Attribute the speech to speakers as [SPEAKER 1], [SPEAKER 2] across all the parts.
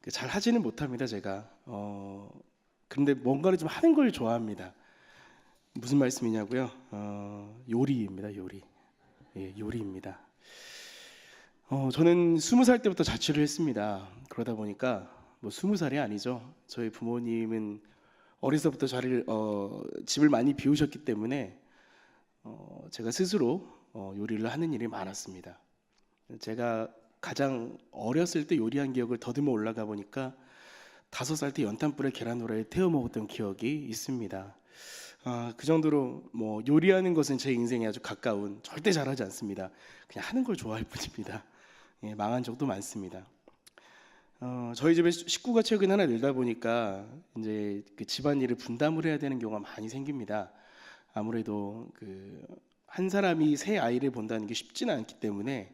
[SPEAKER 1] 잘 하지는 못합니다, 제가. 근데 뭔가를 좀 하는 걸 좋아합니다. 무슨 말씀이냐고요? 요리입니다, 요리. 예, 요리입니다. 저는 20살 때부터 자취를 했습니다. 그러다 보니까 뭐 20살이 아니죠. 저희 부모님은 어려서부터 집을 많이 비우셨기 때문에 제가 스스로 요리를 하는 일이 많았습니다. 제가 가장 어렸을 때 요리한 기억을 더듬어 올라가 보니까 5살 때 연탄불에 계란 후라이 태워 먹었던 기억이 있습니다. 그 정도로 뭐 요리하는 것은 제 인생에 아주 가까운, 절대 잘하지 않습니다. 그냥 하는 걸 좋아할 뿐입니다. 예, 망한 적도 많습니다. 저희 집에 식구가 최근 하나 늘다 보니까 이제 그 집안일을 분담을 해야 되는 경우가 많이 생깁니다. 아무래도 그 한 사람이 세 아이를 본다는 게 쉽지는 않기 때문에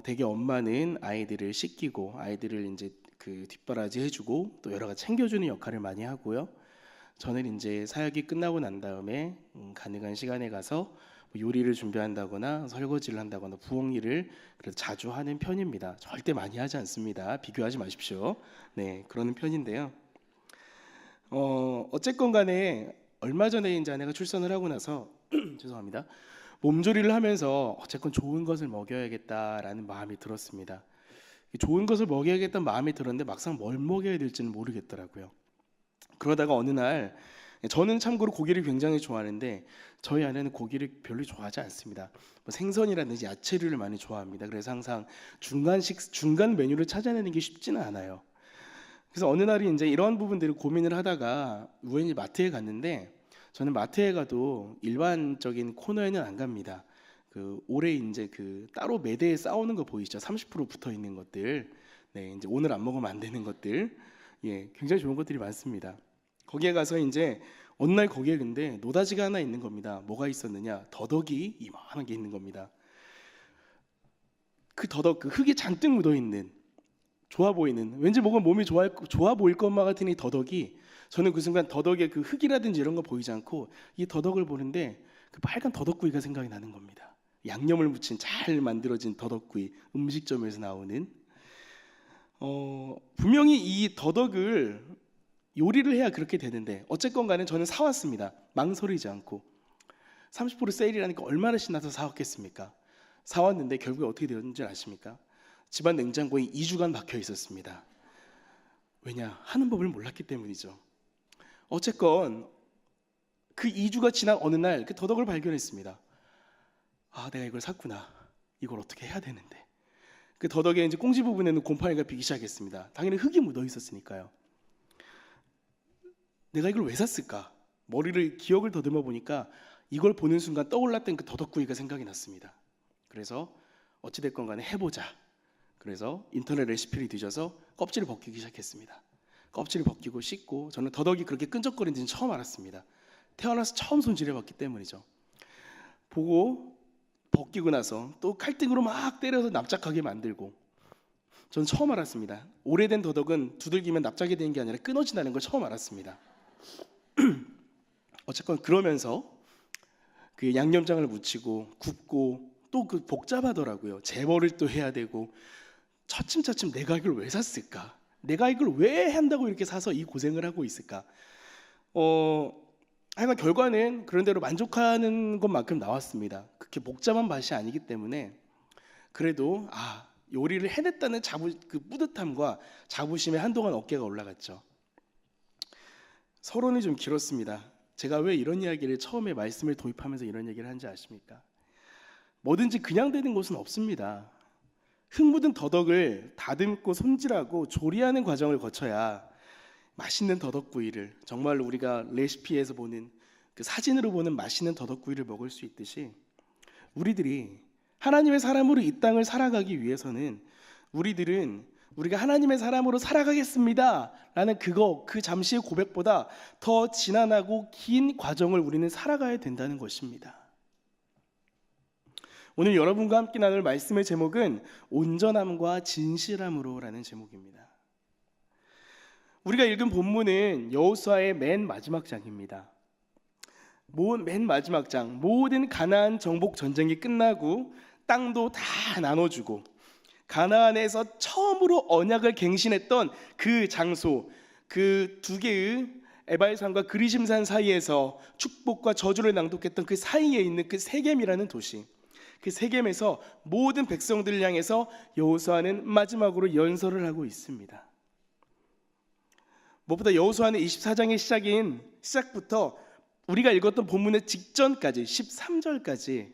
[SPEAKER 1] 대개 엄마는 아이들을 씻기고 아이들을 이제 그 뒷바라지 해주고 또 여러 가지 챙겨주는 역할을 많이 하고요. 저는 이제 사역이 끝나고 난 다음에 가능한 시간에 가서 뭐 요리를 준비한다거나 설거지를 한다거나 부엌 일을 그래도 자주 하는 편입니다. 절대 많이 하지 않습니다. 비교하지 마십시오. 네, 그러는 편인데요. 어쨌건 간에 얼마 전에 이제 아내가 출산을 하고 나서 죄송합니다. 몸조리를 하면서 어쨌건 좋은 것을 먹여야겠다라는 마음이 들었습니다. 좋은 것을 먹여야겠다는 마음이 들었는데 막상 뭘 먹여야 될지는 모르겠더라고요. 그러다가 어느 날, 저는 참고로 고기를 굉장히 좋아하는데 저희 아내는 고기를 별로 좋아하지 않습니다. 뭐 생선이라든지 야채류를 많이 좋아합니다. 그래서 항상 중간 메뉴를 찾아내는 게 쉽지는 않아요. 그래서 어느 날이 이제 이런 부분들을 고민을 하다가 우연히 마트에 갔는데, 저는 마트에 가도 일반적인 코너에는 안 갑니다. 그 올해 이제 그 따로 매대에 싸우는 거 보이시죠? 30% 붙어 있는 것들. 네, 이제 오늘 안 먹으면 안 되는 것들. 예, 굉장히 좋은 것들이 많습니다. 거기에 가서 이제 어느 날 거기에 근데 노다지가 하나 있는 겁니다. 뭐가 있었느냐? 더덕이 이만한 게 있는 겁니다. 그 더덕, 그 흙이 잔뜩 묻어 있는, 좋아 보이는, 왠지 뭔가 몸이 좋아 보일 것만 같은 이 더덕이, 저는 그 순간 더덕의 그 흙이라든지 이런 거 보이지 않고 이 더덕을 보는데 그 빨간 더덕구이가 생각이 나는 겁니다. 양념을 묻힌 잘 만들어진 더덕구이, 음식점에서 나오는. 분명히 이 더덕을 요리를 해야 그렇게 되는데 어쨌건 간에 저는 사왔습니다. 망설이지 않고. 30% 세일이라니까 얼마나 신나서 사왔겠습니까? 사왔는데 결국에 어떻게 되었는지 아십니까? 집안 냉장고에 2주간 박혀 있었습니다. 왜냐? 하는 법을 몰랐기 때문이죠. 어쨌건 그 2주가 지난 어느 날 그 더덕을 발견했습니다. 내가 이걸 샀구나. 이걸 어떻게 해야 되는데. 그 더덕의 이제 꽁지 부분에는 곰팡이가 피기 시작했습니다. 당연히 흙이 묻어 있었으니까요. 내가 이걸 왜 샀을까? 기억을 더듬어 보니까 이걸 보는 순간 떠올랐던 그 더덕구이가 생각이 났습니다. 그래서 어찌됐건 간에 해보자. 그래서 인터넷 레시피를 뒤져서 껍질을 벗기기 시작했습니다. 껍질을 벗기고 씻고, 저는 더덕이 그렇게 끈적거리는지는 처음 알았습니다. 태어나서 처음 손질해봤기 때문이죠. 보고 벗기고 나서 또 칼등으로 막 때려서 납작하게 만들고, 저는 처음 알았습니다. 오래된 더덕은 두들기면 납작이 되는 게 아니라 끊어진다는 걸 처음 알았습니다. 어쨌건 그러면서 그 양념장을 묻히고 굽고 또 그 복잡하더라고요. 재벌을 또 해야 되고, 차츰차츰 내가 이걸 왜 샀을까? 내가 이걸 왜 한다고 이렇게 사서 이 고생을 하고 있을까? 하여간 결과는 그런 대로 만족하는 것만큼 나왔습니다. 그렇게 복잡한 맛이 아니기 때문에 그래도 요리를 해냈다는 그 뿌듯함과 자부심에 한동안 어깨가 올라갔죠. 서론이 좀 길었습니다. 제가 왜 이런 이야기를 처음에 말씀을 도입하면서 이런 얘기를 하는지 아십니까? 뭐든지 그냥 되는 것은 없습니다. 흙 묻은 더덕을 다듬고 손질하고 조리하는 과정을 거쳐야 맛있는 더덕구이를, 정말로 우리가 레시피에서 보는 그 사진으로 보는 맛있는 더덕구이를 먹을 수 있듯이, 우리들이 하나님의 사람으로 이 땅을 살아가기 위해서는 우리가 하나님의 사람으로 살아가겠습니다 라는 그 잠시의 고백보다 더 지난하고 긴 과정을 우리는 살아가야 된다는 것입니다. 오늘 여러분과 함께 나눌 말씀의 제목은 온전함과 진실함으로 라는 제목입니다. 우리가 읽은 본문은 여호수아의 맨 마지막 장입니다. 맨 마지막 장, 모든 가나안 정복 전쟁이 끝나고 땅도 다 나눠주고 가나안에서 처음으로 언약을 갱신했던 그 장소, 그 두 개의 에발산과 그리심산 사이에서 축복과 저주를 낭독했던 그 사이에 있는 그 세겜이라는 도시, 그 세겜에서 모든 백성들을 향해서 여호수아는 마지막으로 연설을 하고 있습니다. 무엇보다 여호수아는 24장의 시작부터 우리가 읽었던 본문의 직전까지 13절까지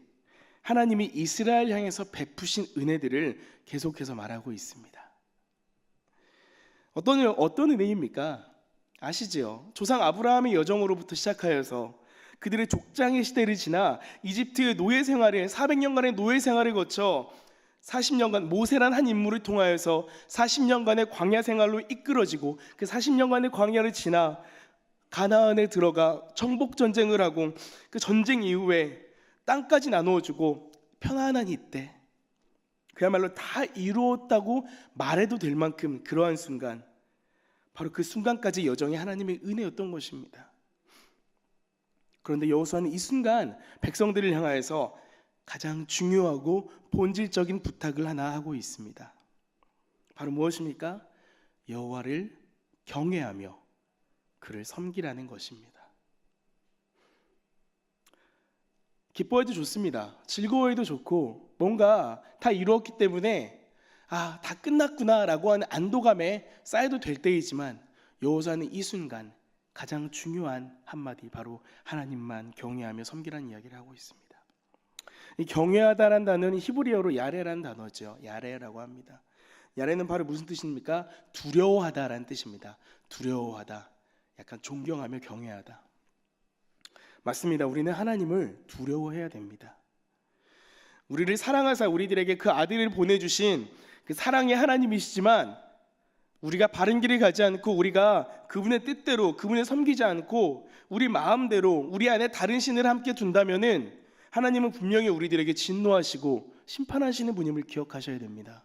[SPEAKER 1] 하나님이 이스라엘 향해서 베푸신 은혜들을 계속해서 말하고 있습니다. 어떤 은혜입니까? 아시지요? 조상 아브라함의 여정으로부터 시작하여서 그들의 족장의 시대를 지나 이집트의 노예 생활에 400년간의 노예 생활을 거쳐 40년간 모세란 한 인물을 통하여서 40년간의 광야 생활로 이끌어지고 그 40년간의 광야를 지나 가나안에 들어가 정복 전쟁을 하고 그 전쟁 이후에 땅까지 나누어주고 편안한 이때 그야말로 다 이루었다고 말해도 될 만큼 그러한 순간, 바로 그 순간까지 여정이 하나님의 은혜였던 것입니다. 그런데 여호수아는 이 순간 백성들을 향하여서 가장 중요하고 본질적인 부탁을 하나 하고 있습니다. 바로 무엇입니까? 여호와를 경외하며 그를 섬기라는 것입니다. 기뻐해도 좋습니다. 즐거워해도 좋고 뭔가 다 이루었기 때문에 다 끝났구나 라고 하는 안도감에 쌓여도 될 때이지만, 여호수아는 이 순간 가장 중요한 한마디, 바로 하나님만 경외하며 섬기라는 이야기를 하고 있습니다. 이 경외하다라는 단어는 히브리어로 야레라는 단어죠. 야레라고 합니다. 야레는 바로 무슨 뜻입니까? 두려워하다라는 뜻입니다. 두려워하다, 약간 존경하며 경외하다. 맞습니다. 우리는 하나님을 두려워해야 됩니다. 우리를 사랑하사 우리들에게 그 아들을 보내주신 그 사랑의 하나님이시지만, 우리가 바른 길을 가지 않고 우리가 그분의 뜻대로 그분을 섬기지 않고 우리 마음대로 우리 안에 다른 신을 함께 둔다면은 하나님은 분명히 우리들에게 진노하시고 심판하시는 분임을 기억하셔야 됩니다.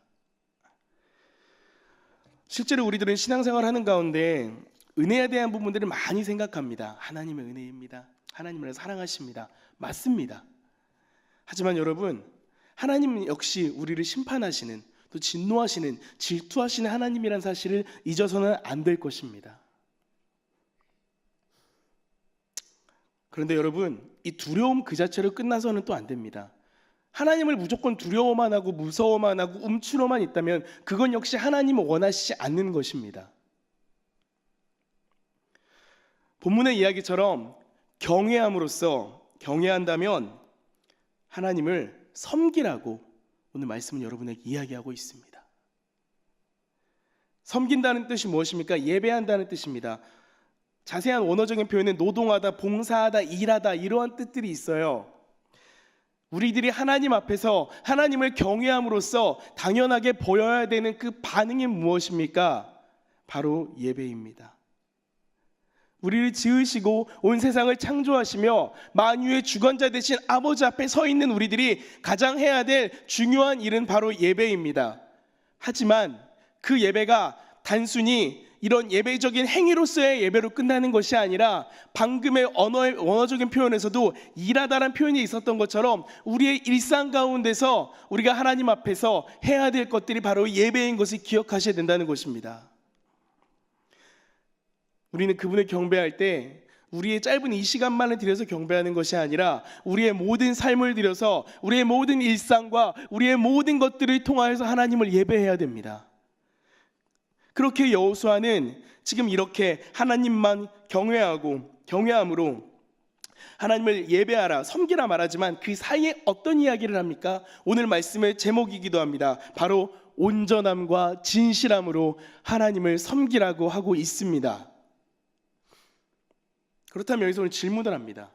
[SPEAKER 1] 실제로 우리들은 신앙생활을 하는 가운데 은혜에 대한 부분들을 많이 생각합니다. 하나님의 은혜입니다. 하나님을 사랑하십니다. 맞습니다. 하지만 여러분, 하나님 역시 우리를 심판하시는, 또 진노하시는, 질투하시는 하나님이란 사실을 잊어서는 안 될 것입니다. 그런데 여러분, 이 두려움 그 자체로 끝나서는 또 안 됩니다. 하나님을 무조건 두려워만 하고 무서워만 하고 움츠러만 있다면 그건 역시 하나님을 원하시지 않는 것입니다. 본문의 이야기처럼 경외한다면 하나님을 섬기라고 오늘 말씀은 여러분에게 이야기하고 있습니다. 섬긴다는 뜻이 무엇입니까? 예배한다는 뜻입니다. 자세한 원어적인 표현은 노동하다, 봉사하다, 일하다, 이러한 뜻들이 있어요. 우리들이 하나님 앞에서 하나님을 경외함으로써 당연하게 보여야 되는 그 반응이 무엇입니까? 바로 예배입니다. 우리를 지으시고 온 세상을 창조하시며 만유의 주관자 되신 아버지 앞에 서 있는 우리들이 가장 해야 될 중요한 일은 바로 예배입니다. 하지만 그 예배가 단순히 이런 예배적인 행위로서의 예배로 끝나는 것이 아니라, 방금의 언어적인 표현에서도 일하다라는 표현이 있었던 것처럼 우리의 일상 가운데서 우리가 하나님 앞에서 해야 될 것들이 바로 예배인 것을 기억하셔야 된다는 것입니다. 우리는 그분을 경배할 때 우리의 짧은 이 시간만을 들여서 경배하는 것이 아니라 우리의 모든 삶을 들여서 우리의 모든 일상과 우리의 모든 것들을 통하여서 하나님을 예배해야 됩니다. 그렇게 여호수아는 지금 이렇게 하나님만 경외함으로 하나님을 예배하라, 섬기라 말하지만 그 사이에 어떤 이야기를 합니까? 오늘 말씀의 제목이기도 합니다. 바로 온전함과 진실함으로 하나님을 섬기라고 하고 있습니다. 그렇다면 여기서 오늘 질문을 합니다.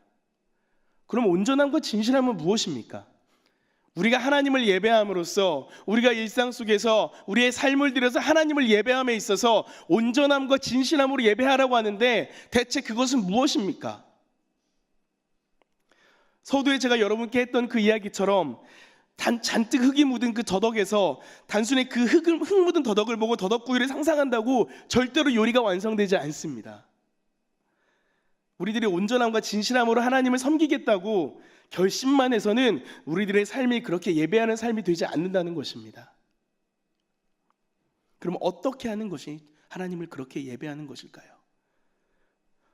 [SPEAKER 1] 그럼 온전함과 진실함은 무엇입니까? 우리가 하나님을 예배함으로써 우리가 일상 속에서 우리의 삶을 들여서 하나님을 예배함에 있어서 온전함과 진실함으로 예배하라고 하는데, 대체 그것은 무엇입니까? 서두에 제가 여러분께 했던 그 이야기처럼 잔뜩 흙이 묻은 그 더덕에서 단순히 그 흙 묻은 더덕을 보고 더덕구이를 상상한다고 절대로 요리가 완성되지 않습니다. 우리들이 온전함과 진실함으로 하나님을 섬기겠다고 결심만 해서는 우리들의 삶이 그렇게 예배하는 삶이 되지 않는다는 것입니다. 그럼 어떻게 하는 것이 하나님을 그렇게 예배하는 것일까요?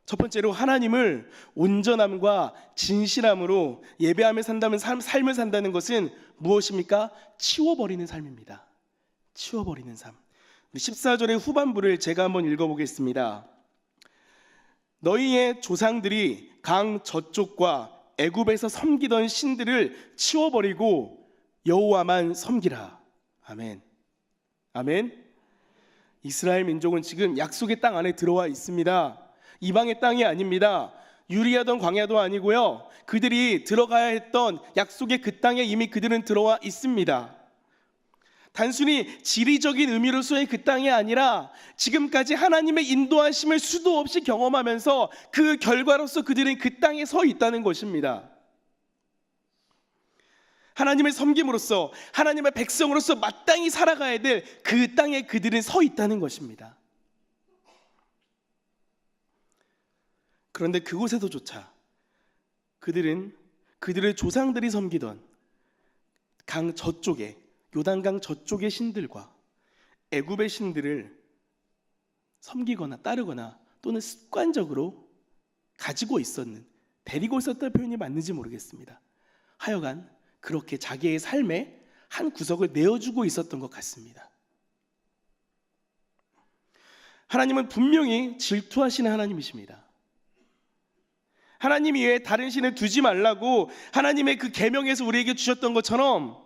[SPEAKER 1] 첫 번째로 하나님을 온전함과 진실함으로 예배하며 산다면 삶을 산다는 것은 무엇입니까? 치워버리는 삶입니다. 치워버리는 삶. 14절의 후반부를 제가 한번 읽어보겠습니다. 너희의 조상들이 강 저쪽과 애굽에서 섬기던 신들을 치워버리고 여호와만 섬기라. 아멘. 아멘. 이스라엘 민족은 지금 약속의 땅 안에 들어와 있습니다. 이방의 땅이 아닙니다. 유리하던 광야도 아니고요. 그들이 들어가야 했던 약속의 그 땅에 이미 그들은 들어와 있습니다. 단순히 지리적인 의미로서의 그 땅이 아니라 지금까지 하나님의 인도하심을 수도 없이 경험하면서 그 결과로서 그들은 그 땅에 서 있다는 것입니다. 하나님을 섬김으로써 하나님의 백성으로서 마땅히 살아가야 될 그 땅에 그들은 서 있다는 것입니다. 그런데 그곳에서조차 그들은 그들의 조상들이 섬기던 강 저쪽에, 요단강 저쪽의 신들과 애굽의 신들을 섬기거나 따르거나 또는 습관적으로 가지고 있었는, 데리고 있었다는 표현이 맞는지 모르겠습니다. 하여간 그렇게 자기의 삶의 한 구석을 내어주고 있었던 것 같습니다. 하나님은 분명히 질투하시는 하나님이십니다. 하나님 외에 다른 신을 두지 말라고 하나님의 그 계명에서 우리에게 주셨던 것처럼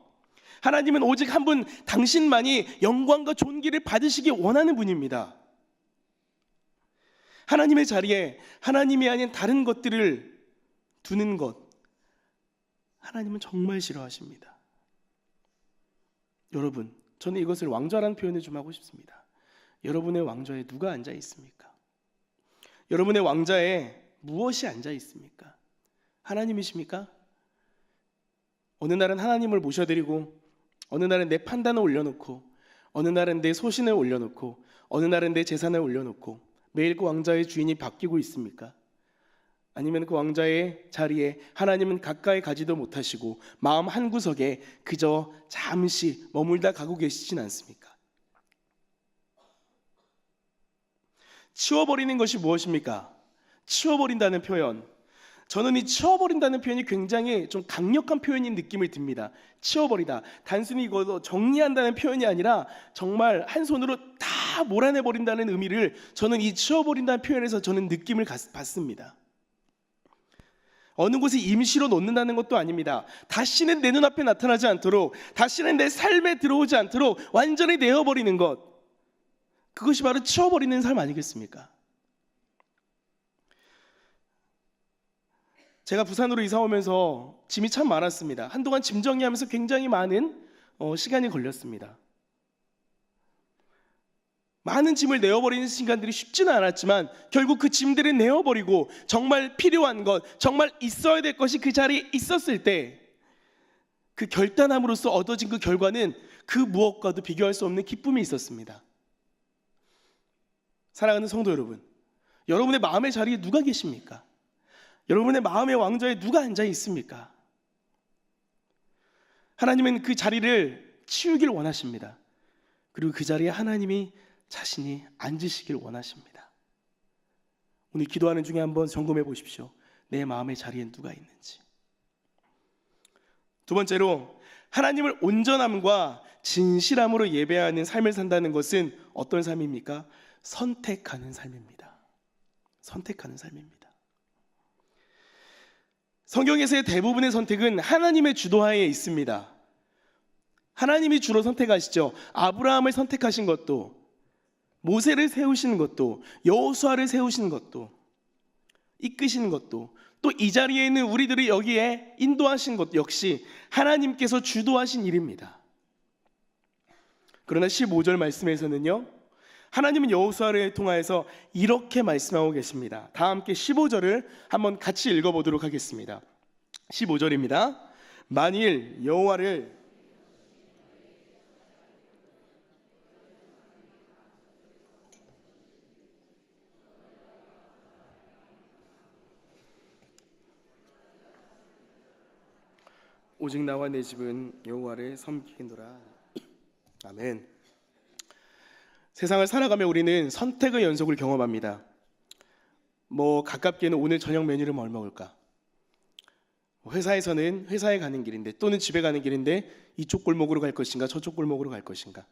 [SPEAKER 1] 하나님은 오직 한 분 당신만이 영광과 존귀를 받으시기 원하는 분입니다. 하나님의 자리에 하나님이 아닌 다른 것들을 두는 것, 하나님은 정말 싫어하십니다. 여러분, 저는 이것을 왕좌라는 표현을 좀 하고 싶습니다. 여러분의 왕좌에 누가 앉아 있습니까? 여러분의 왕좌에 무엇이 앉아 있습니까? 하나님이십니까? 어느 날은 하나님을 모셔드리고, 어느 날은 내 판단을 올려놓고, 어느 날은 내 소신을 올려놓고, 어느 날은 내 재산을 올려놓고 매일 그 왕좌의 주인이 바뀌고 있습니까? 아니면 그 왕좌의 자리에 하나님은 가까이 가지도 못하시고 마음 한구석에 그저 잠시 머물다 가고 계시진 않습니까? 치워버리는 것이 무엇입니까? 치워버린다는 표현, 저는 이 치워버린다는 표현이 굉장히 좀 강력한 표현인 느낌을 듭니다. 치워버리다, 단순히 이거 정리한다는 표현이 아니라 정말 한 손으로 다 몰아내버린다는 의미를 저는 이 치워버린다는 표현에서 저는 느낌을 받습니다. 어느 곳에 임시로 놓는다는 것도 아닙니다. 다시는 내 눈앞에 나타나지 않도록, 다시는 내 삶에 들어오지 않도록 완전히 내어버리는 것, 그것이 바로 치워버리는 삶 아니겠습니까? 제가 부산으로 이사 오면서 짐이 참 많았습니다. 한동안 짐 정리하면서 굉장히 많은 시간이 걸렸습니다. 많은 짐을 내어버리는 시간들이 쉽지는 않았지만 결국 그 짐들을 내어버리고 정말 필요한 것, 정말 있어야 될 것이 그 자리에 있었을 때 그 결단함으로써 얻어진 그 결과는 그 무엇과도 비교할 수 없는 기쁨이 있었습니다. 사랑하는 성도 여러분, 여러분의 마음의 자리에 누가 계십니까? 여러분의 마음의 왕좌에 누가 앉아 있습니까? 하나님은 그 자리를 치우길 원하십니다. 그리고 그 자리에 하나님이 자신이 앉으시길 원하십니다. 오늘 기도하는 중에 한번 점검해 보십시오. 내 마음의 자리에 누가 있는지. 두 번째로, 하나님을 온전함과 진실함으로 예배하는 삶을 산다는 것은 어떤 삶입니까? 선택하는 삶입니다. 선택하는 삶입니다. 성경에서의 대부분의 선택은 하나님의 주도하에 있습니다. 하나님이 주로 선택하시죠. 아브라함을 선택하신 것도, 모세를 세우시는 것도, 여호수아를 세우시는 것도, 이끄시는 것도, 또 이 자리에 있는 우리들을 여기에 인도하신 것 역시 하나님께서 주도하신 일입니다. 그러나 15절 말씀에서는요, 하나님은 여호수아를 통하여서 이렇게 말씀하고 계십니다. 다 함께 15절을 한번 같이 읽어보도록 하겠습니다. 15절입니다. 만일 여호와를 오직 나와 내 집은 여호와를 섬기노라. 아멘. 세상을 살아가며 우리는 선택의 연속을 경험합니다. 가깝게는 오늘 저녁 메뉴를 뭘 먹을까? 회사에서는 회사에 가는 길인데, 또는 집에 가는 길인데 이쪽 골목으로 갈 것인가 저쪽 골목으로 갈 것인가.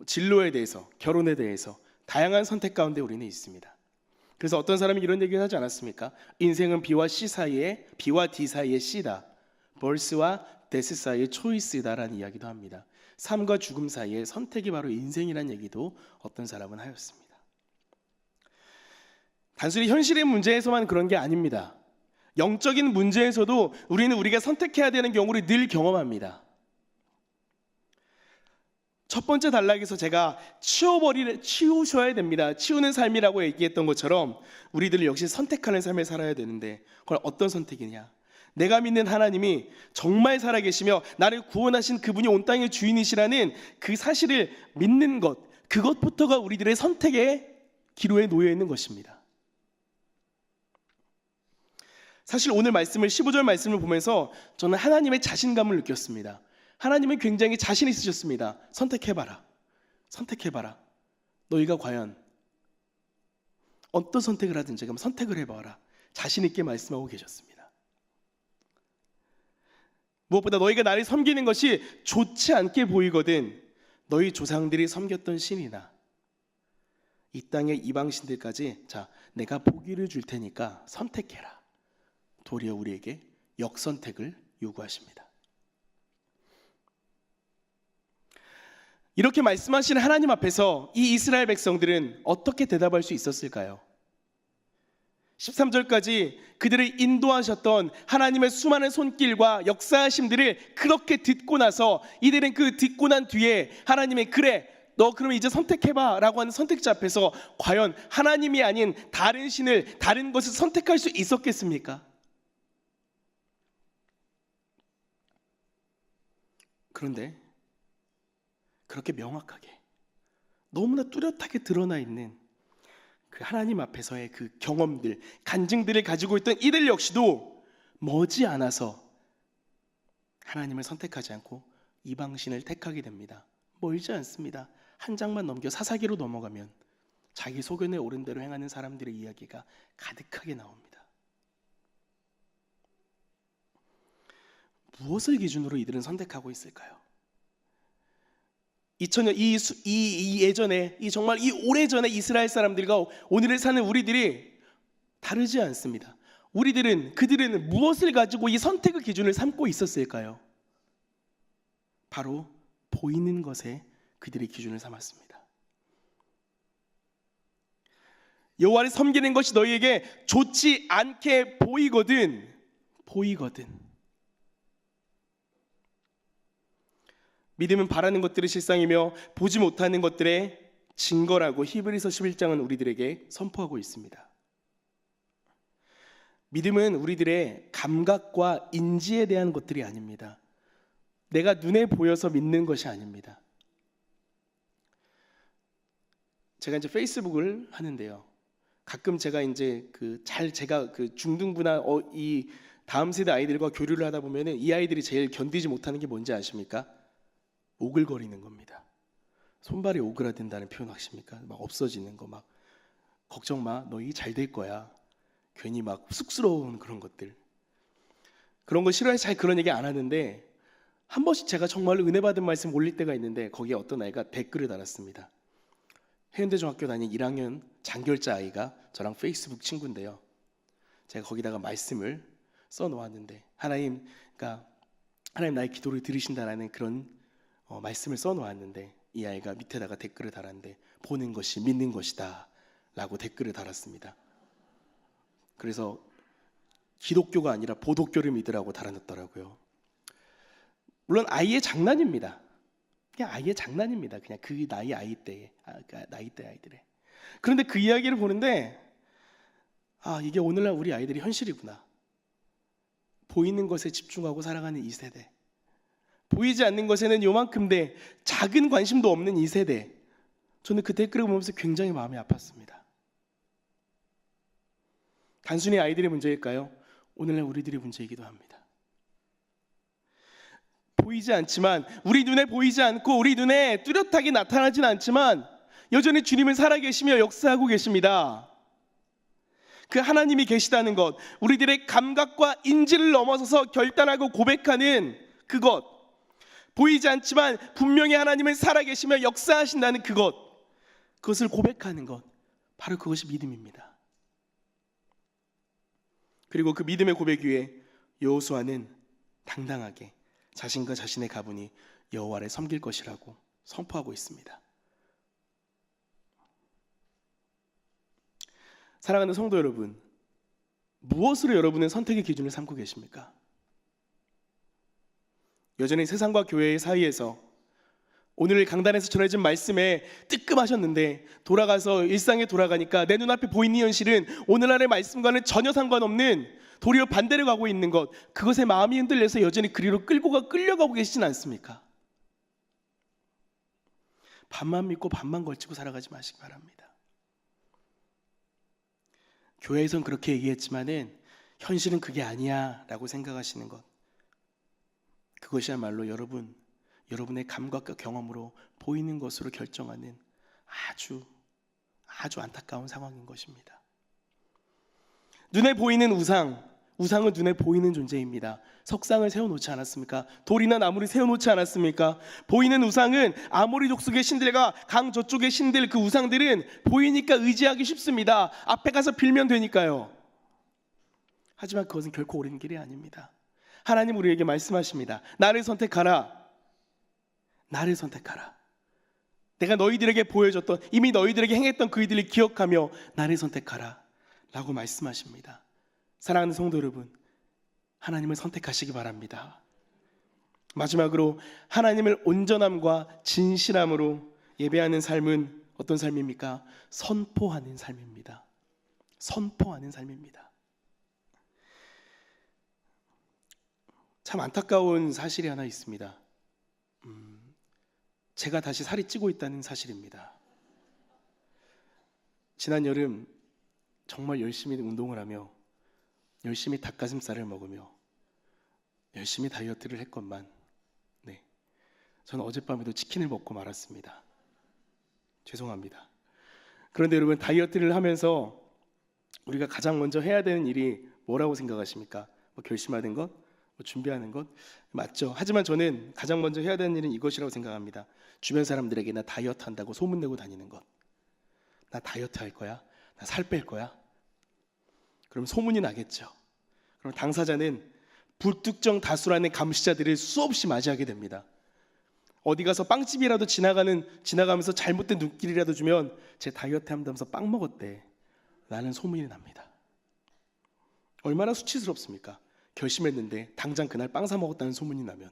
[SPEAKER 1] 진로에 대해서, 결혼에 대해서 다양한 선택 가운데 우리는 있습니다. 그래서 어떤 사람이 이런 얘기를 하지 않았습니까? 인생은 B와 D 사이의 C다. 벌스와 데스 사이의 초이스다라는 이야기도 합니다. 삶과 죽음 사이의 선택이 바로 인생이라는 얘기도 어떤 사람은 하였습니다. 단순히 현실의 문제에서만 그런 게 아닙니다. 영적인 문제에서도 우리는 우리가 선택해야 되는 경우를 늘 경험합니다. 첫 번째 단락에서 제가 치우셔야 됩니다. 치우는 삶이라고 얘기했던 것처럼 우리들 역시 선택하는 삶을 살아야 되는데, 그건 어떤 선택이냐? 내가 믿는 하나님이 정말 살아계시며 나를 구원하신 그분이 온 땅의 주인이시라는 그 사실을 믿는 것, 그것부터가 우리들의 선택의 기로에 놓여 있는 것입니다. 사실 오늘 15절 말씀을 보면서 저는 하나님의 자신감을 느꼈습니다. 하나님은 굉장히 자신 있으셨습니다. 선택해봐라. 너희가 과연 어떤 선택을 하든지 그럼 선택을 해봐라. 자신 있게 말씀하고 계셨습니다. 무엇보다 너희가 나를 섬기는 것이 좋지 않게 보이거든 너희 조상들이 섬겼던 신이나 이 땅의 이방신들까지 내가 보기를 줄 테니까 선택해라. 도리어 우리에게 역선택을 요구하십니다. 이렇게 말씀하시는 하나님 앞에서 이 이스라엘 백성들은 어떻게 대답할 수 있었을까요? 13절까지 그들을 인도하셨던 하나님의 수많은 손길과 역사하심들을 그렇게 듣고 나서 이들은 그 듣고 난 뒤에 하나님의 그래 너 그러면 이제 선택해봐 라고 하는 선택자 앞에서 과연 하나님이 아닌 다른 신을, 다른 것을 선택할 수 있었겠습니까? 그런데 그렇게 명확하게 너무나 뚜렷하게 드러나 있는 그 하나님 앞에서의 그 경험들, 간증들을 가지고 있던 이들 역시도 머지않아서 하나님을 선택하지 않고 이방신을 택하게 됩니다. 멀지 않습니다. 한 장만 넘겨 사사기로 넘어가면 자기 소견에 옳은 대로 행하는 사람들의 이야기가 가득하게 나옵니다. 무엇을 기준으로 이들은 선택하고 있을까요? 2000년 예전에 정말 오래전에 이스라엘 사람들과 오늘을 사는 우리들이 다르지 않습니다. 그들은 무엇을 가지고 이 선택의 기준을 삼고 있었을까요? 바로 보이는 것에 그들의 기준을 삼았습니다. 여호와를 섬기는 것이 너희에게 좋지 않게 보이거든. 믿음은 바라는 것들의 실상이며 보지 못하는 것들의 증거라고 히브리서 11장은 우리들에게 선포하고 있습니다. 믿음은 우리들의 감각과 인지에 대한 것들이 아닙니다. 내가 눈에 보여서 믿는 것이 아닙니다. 제가 이제 페이스북을 하는데요. 가끔 제가 이제 제가 중등부나 이 다음 세대 아이들과 교류를 하다 보면은 이 아이들이 제일 견디지 못하는 게 뭔지 아십니까? 오글거리는 겁니다. 손발이 오그라든다는 표현 아십니까? 막 없어지는 거, 막 걱정 마, 너희 잘 될 거야. 괜히 막 쑥스러운 그런 것들. 그런 거 싫어해서 잘 그런 얘기 안 하는데 한 번씩 제가 정말 은혜 받은 말씀 올릴 때가 있는데 거기에 어떤 아이가 댓글을 달았습니다. 해운대중학교 다니는 1학년 장결자 아이가 저랑 페이스북 친구인데요. 제가 거기다가 말씀을 써놓았는데 하나님 나의 기도를 들으신다라는 그런 말씀을 써놓았는데 이 아이가 밑에다가 댓글을 달았는데 보는 것이 믿는 것이다 라고 댓글을 달았습니다. 그래서 기독교가 아니라 보독교를 믿으라고 달아놨더라고요. 물론 아이의 장난입니다. 그냥 아이의 장난입니다. 그냥 그 나이 아이때 아이들의. 그런데 그 이야기를 보는데 이게 오늘날 우리 아이들이 현실이구나. 보이는 것에 집중하고 살아가는 이 세대, 보이지 않는 것에는 요만큼대 작은 관심도 없는 이 세대, 저는 그 댓글을 보면서 굉장히 마음이 아팠습니다. 단순히 아이들의 문제일까요? 오늘날 우리들의 문제이기도 합니다. 보이지 않지만, 우리 눈에 보이지 않고 우리 눈에 뚜렷하게 나타나진 않지만 여전히 주님은 살아계시며 역사하고 계십니다. 그 하나님이 계시다는 것, 우리들의 감각과 인지를 넘어서서 결단하고 고백하는 그것, 보이지 않지만 분명히 하나님은 살아계시며 역사하신다는 그것을 고백하는 것, 바로 그것이 믿음입니다. 그리고 그 믿음의 고백 위에 여호수아는 당당하게 자신과 자신의 가문이 여호와를 섬길 것이라고 선포하고 있습니다. 사랑하는 성도 여러분, 무엇으로 여러분은 선택의 기준을 삼고 계십니까? 여전히 세상과 교회의 사이에서 오늘 강단에서 전해진 말씀에 뜨끔하셨는데 돌아가서 일상에 돌아가니까 내 눈앞에 보이는 현실은 오늘날의 말씀과는 전혀 상관없는 도리어 반대로 가고 있는 것, 그것에 마음이 흔들려서 여전히 그리로 끌려가고 계시진 않습니까? 반만 믿고 반만 걸치고 살아가지 마시기 바랍니다. 교회에선 그렇게 얘기했지만은 현실은 그게 아니야 라고 생각하시는 것, 그것이야말로 여러분의 감각과 경험으로 보이는 것으로 결정하는 아주 안타까운 상황인 것입니다. 눈에 보이는 우상은 눈에 보이는 존재입니다. 석상을 세워놓지 않았습니까? 돌이나 나무를 세워놓지 않았습니까? 보이는 우상은 아모리 족속의 신들과 강 저쪽의 신들, 그 우상들은 보이니까 의지하기 쉽습니다. 앞에 가서 빌면 되니까요. 하지만 그것은 결코 옳은 길이 아닙니다. 하나님 우리에게 말씀하십니다. 나를 선택하라. 나를 선택하라. 내가 너희들에게 보여줬던, 이미 너희들에게 행했던 그 일들을 기억하며 나를 선택하라 라고 말씀하십니다. 사랑하는 성도 여러분, 하나님을 선택하시기 바랍니다. 마지막으로 하나님을 온전함과 진실함으로 예배하는 삶은 어떤 삶입니까? 선포하는 삶입니다. 선포하는 삶입니다. 참 안타까운 사실이 하나 있습니다. 제가 다시 살이 찌고 있다는 사실입니다. 지난 여름 정말 열심히 운동을 하며 열심히 닭가슴살을 먹으며 열심히 다이어트를 했건만 저는 어젯밤에도 치킨을 먹고 말았습니다. 죄송합니다. 그런데 여러분, 다이어트를 하면서 우리가 가장 먼저 해야 되는 일이 뭐라고 생각하십니까? 결심하는 것? 준비하는 것? 맞죠. 하지만 저는 가장 먼저 해야 되는 일은 이것이라고 생각합니다. 주변 사람들에게 나 다이어트 한다고 소문내고 다니는 것. 나 다이어트 할 거야? 나 살 뺄 거야? 그럼 소문이 나겠죠. 그럼 당사자는 불특정 다수라는 감시자들을 수없이 맞이하게 됩니다. 어디 가서 빵집이라도 지나가면서 잘못된 눈길이라도 주면 제 다이어트 한다면서 빵 먹었대 라는 소문이 납니다. 얼마나 수치스럽습니까? 결심했는데 당장 그날 빵 사 먹었다는 소문이 나면.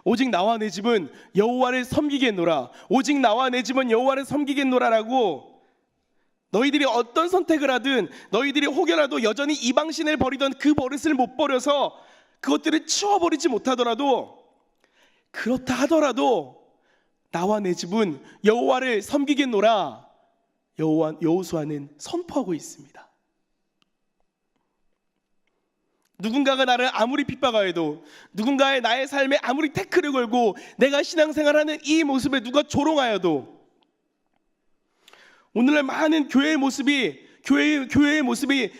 [SPEAKER 1] 오직 나와 내 집은 여호와를 섬기겠노라. 오직 나와 내 집은 여호와를 섬기겠노라라고, 너희들이 어떤 선택을 하든, 너희들이 혹여라도 여전히 이방신을 버리던 그 버릇을 못 버려서 그것들을 치워버리지 못하더라도, 그렇다 하더라도 나와 내 집은 여호와를 섬기겠노라, 여호수아는 선포하고 있습니다. 누군가가 나를 아무리 핍박하여도, 누군가의 나의 삶에 아무리 태클을 걸고 내가 신앙생활하는 이 모습에 누가 조롱하여도, 오늘날 많은 교회의 모습이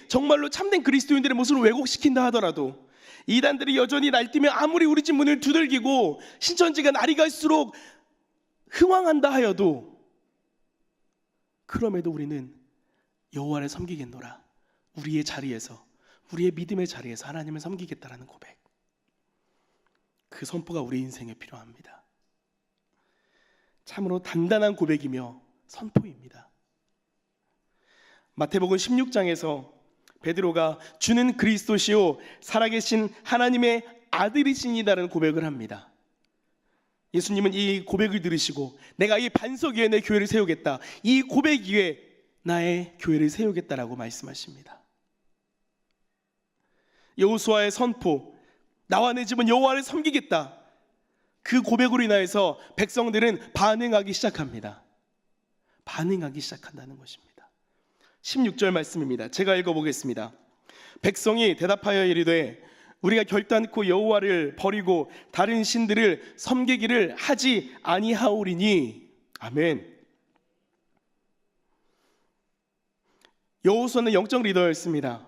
[SPEAKER 1] 정말로 참된 그리스도인들의 모습을 왜곡시킨다 하더라도, 이단들이 여전히 날뛰며 아무리 우리 집 문을 두들기고 신천지가 날이 갈수록 흥왕한다 하여도, 그럼에도 우리는 여호와를 섬기겠노라, 우리의 자리에서, 우리의 믿음의 자리에서 하나님을 섬기겠다라는 고백, 그 선포가 우리 인생에 필요합니다. 참으로 단단한 고백이며 선포입니다. 마태복음 16장에서 베드로가 주는 그리스도시요 살아계신 하나님의 아들이시니다라는 고백을 합니다. 예수님은 이 고백을 들으시고 내가 이 반석 위에 내 교회를 세우겠다, 이 고백 위에 나의 교회를 세우겠다라고 말씀하십니다. 여호수아의 선포, 나와 내 집은 여호와를 섬기겠다, 그 고백으로 인하여서 백성들은 반응하기 시작합니다. 반응하기 시작한다는 것입니다. 16절 말씀입니다. 제가 읽어보겠습니다. 백성이 대답하여 이르되 우리가 결단코 여호와를 버리고 다른 신들을 섬기기를 하지 아니하오리니. 아멘. 여호수아는 영적 리더였습니다.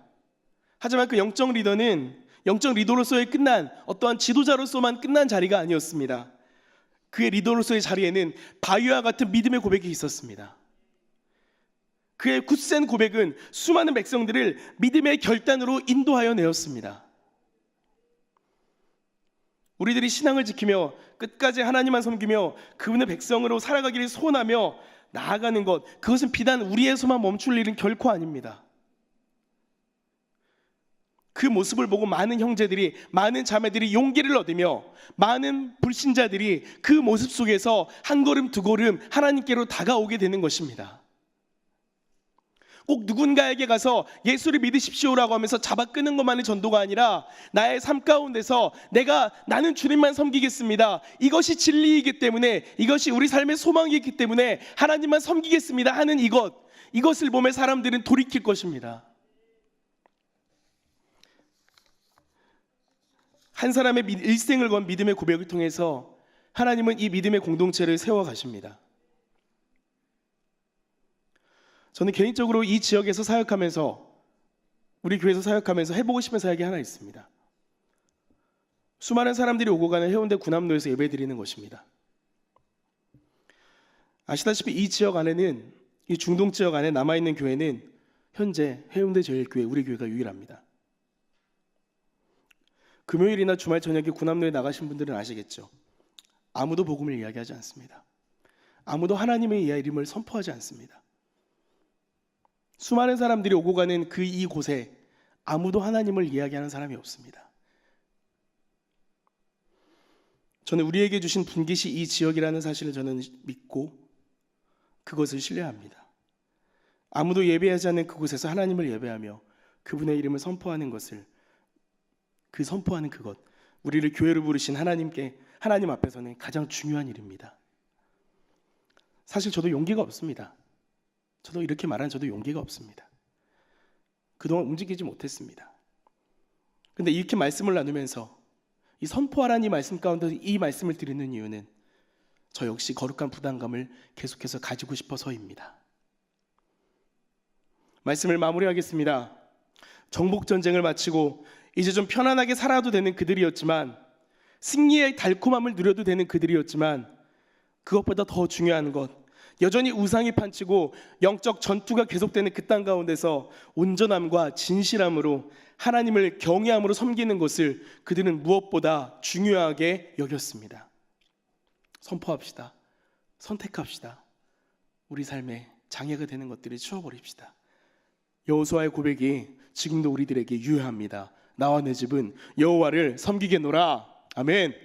[SPEAKER 1] 하지만 그 영적 리더는 영적 리더로서의 끝난, 어떠한 지도자로서만 끝난 자리가 아니었습니다. 그의 리더로서의 자리에는 바위와 같은 믿음의 고백이 있었습니다. 그의 굳센 고백은 수많은 백성들을 믿음의 결단으로 인도하여 내었습니다. 우리들이 신앙을 지키며 끝까지 하나님만 섬기며 그분의 백성으로 살아가기를 소원하며 나아가는 것, 그것은 비단 우리에서만 멈출 일은 결코 아닙니다. 그 모습을 보고 많은 형제들이, 많은 자매들이 용기를 얻으며 많은 불신자들이 그 모습 속에서 한 걸음 두 걸음 하나님께로 다가오게 되는 것입니다. 꼭 누군가에게 가서 예수를 믿으십시오라고 하면서 잡아 끄는 것만이 전도가 아니라 나의 삶 가운데서 나는 주님만 섬기겠습니다, 이것이 진리이기 때문에, 이것이 우리 삶의 소망이기 때문에 하나님만 섬기겠습니다 하는 이것을 보며 사람들은 돌이킬 것입니다. 한 사람의 일생을 건 믿음의 고백을 통해서 하나님은 이 믿음의 공동체를 세워가십니다. 저는 개인적으로 이 지역에서 사역하면서, 우리 교회에서 사역하면서 해보고 싶은 사역이 하나 있습니다. 수많은 사람들이 오고 가는 해운대 구남로에서 예배드리는 것입니다. 아시다시피 이 지역 안에는, 이 중동 지역 안에 남아있는 교회는 현재 해운대 제일교회, 우리 교회가 유일합니다. 금요일이나 주말 저녁에 구남로에 나가신 분들은 아시겠죠. 아무도 복음을 이야기하지 않습니다. 아무도 하나님의 이름을 선포하지 않습니다. 수많은 사람들이 오고 가는 이곳에 아무도 하나님을 이야기하는 사람이 없습니다. 저는 우리에게 주신 분깃이 이 지역이라는 사실을 저는 믿고 그것을 신뢰합니다. 아무도 예배하지 않는 그곳에서 하나님을 예배하며 그분의 이름을 선포하는 것을, 선포하는 그것, 우리를 교회로 부르신 하나님 앞에서는 가장 중요한 일입니다. 사실 저도 용기가 없습니다. 저도 이렇게 말하는 저도 용기가 없습니다. 그동안 움직이지 못했습니다. 그런데 이렇게 말씀을 나누면서 이 선포하라는 이 말씀 가운데 이 말씀을 드리는 이유는 저 역시 거룩한 부담감을 계속해서 가지고 싶어서입니다. 말씀을 마무리하겠습니다. 정복전쟁을 마치고 이제 좀 편안하게 살아도 되는 그들이었지만, 승리의 달콤함을 누려도 되는 그들이었지만, 그것보다 더 중요한 것, 여전히 우상이 판치고 영적 전투가 계속되는 그 땅 가운데서 온전함과 진실함으로 하나님을 경외함으로 섬기는 것을 그들은 무엇보다 중요하게 여겼습니다. 선포합시다. 선택합시다. 우리 삶에 장애가 되는 것들을 치워버립시다. 여호수아의 고백이 지금도 우리들에게 유효합니다. 나와 내 집은 여호와를 섬기겠노라. 아멘.